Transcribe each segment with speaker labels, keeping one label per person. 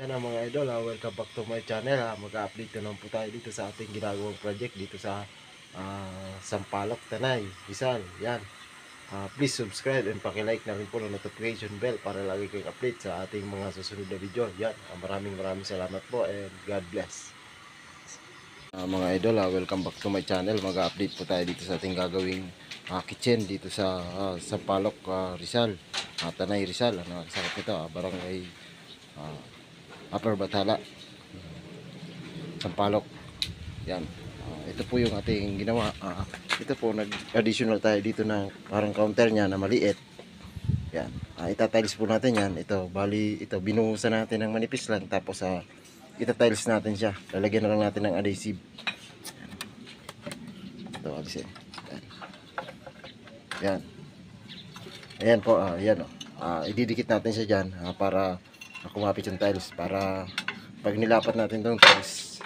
Speaker 1: Yan ang mga idol, welcome back to my channel. Mag-update na lang po tayo dito sa ating ginagawang project dito sa Sampaloc, Tanay, Rizal. Yan. Please subscribe and paki-like na rin po ng notification bell para lagi kayong update sa ating mga susunod na video. Yan. Maraming salamat po and God bless. Mga idol, welcome back to my channel. Mag-update po tayo dito sa ating gagawing kitchen dito sa Sampaloc, Rizal. Tanay, Rizal. Sakit ito, barangay Upper Bathala, Sampaloc. Yan. Ito po yung ating ginawa. Ito po, nag-additional tayo dito na parang counter niya na maliit. Yan. Itatiles po natin yan. Ito, bali, ito, binuhusan natin ng manipis lang. Tapos, itatiles natin siya. Lalagyan na lang natin ng adhesive. Ito, alisin. Yan. Yan. Ayan po, yan. Ididikit natin siya dyan para kumapit yung tiles. Para pag nilapat natin itong tiles,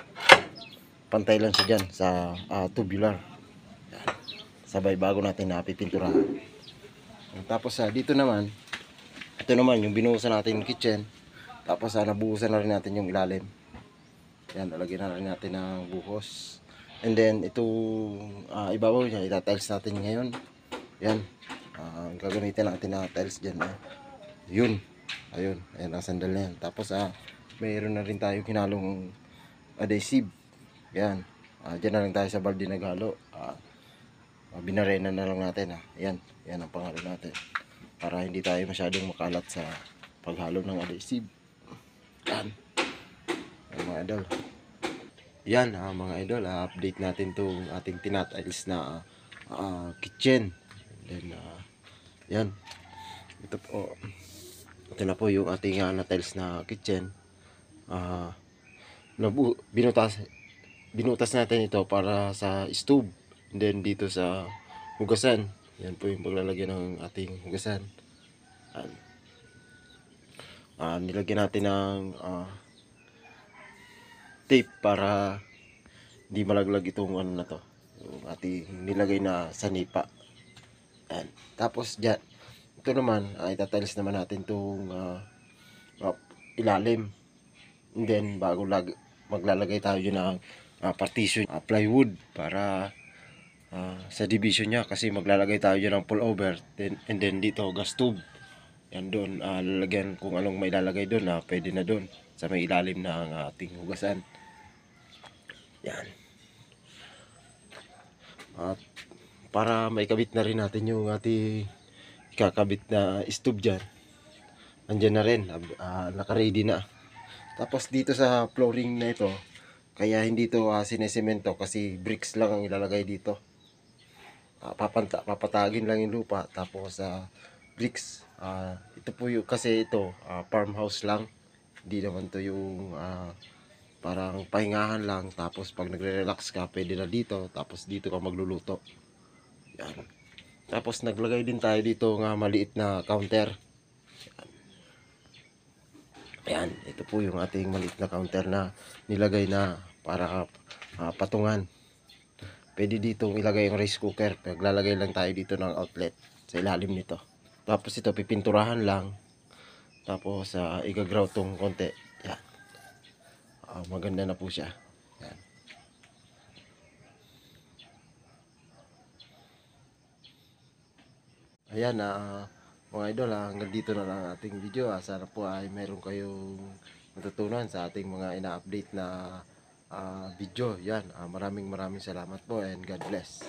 Speaker 1: pantay lang siya dyan sa tubular. Yan. Sabay bago natin napipinturahan. Tapos dito naman, ito naman yung binuhusan natin yung kitchen. Tapos nabuhusan na rin natin yung ilalim. Yan, lalagyan na rin natin ng buhos. And then itong ibabaw niya, itatiles natin ngayon. Yan. Gagamitin natin na tiles dyan. Yun. Ayun, ayan ang sandal na yan. Tapos mayroon na rin tayo kinalong adhesive. Yan. Diyan na lang tayo sa balde naghalo. Binarena na lang natin. Yan. Yan ang panghalo natin. Para hindi tayo masyadong makalat sa paghalo ng adhesive. Yan. Ayan, mga idol. Yan mga idol. Update natin itong ating tinatiles na kitchen. And then yan. Ito po. Ito na po yung ating na-tiles na kitchen. Binutas natin ito para sa stove. And then dito sa hugasan. Yan po yung paglalagyan ng ating hugasan. Nilagyan natin ng tape para hindi malaglag itong ano na to. Yung ating nilagay na sanipa. Yan. Tapos dyan, ito naman, itatiles naman natin itong ilalim. And then, bago maglalagay tayo ng partition, plywood para sa division niya. Kasi maglalagay tayo ng pullover. And then dito, gas tube. Yan doon, lalagyan kung anong may lalagay doon, pwede na doon sa may ilalim ng ating hugasan. Yan. At para maikabit na rin natin yung ating kakabit na stove dyan. Andyan na rin, naka-ready na. Tapos dito sa flooring na ito, kaya hindi ito sinesemento kasi bricks lang ang ilalagay dito. Papatagin lang yung lupa, tapos bricks. Ito po yung, kasi ito farmhouse lang. Hindi naman to yung parang pahingahan lang. Tapos pag nagre-relax ka, pwede na dito. Tapos dito ka magluluto. Yan. Tapos naglagay din tayo dito ng maliit na counter. Ayan, ito po yung ating maliit na counter na nilagay na para patungan. Pwede dito ilagay yung rice cooker. Paglalagay lang tayo dito ng outlet sa ilalim nito. Tapos ito pipinturahan lang. Tapos igagraw tong konti. Yan. Maganda na po siya. Yan. Ayan, mga idol, hanggang dito na lang ating video. Sana po ay meron kayong matutunan sa ating mga ina-update na video. Yan, maraming salamat po and God bless.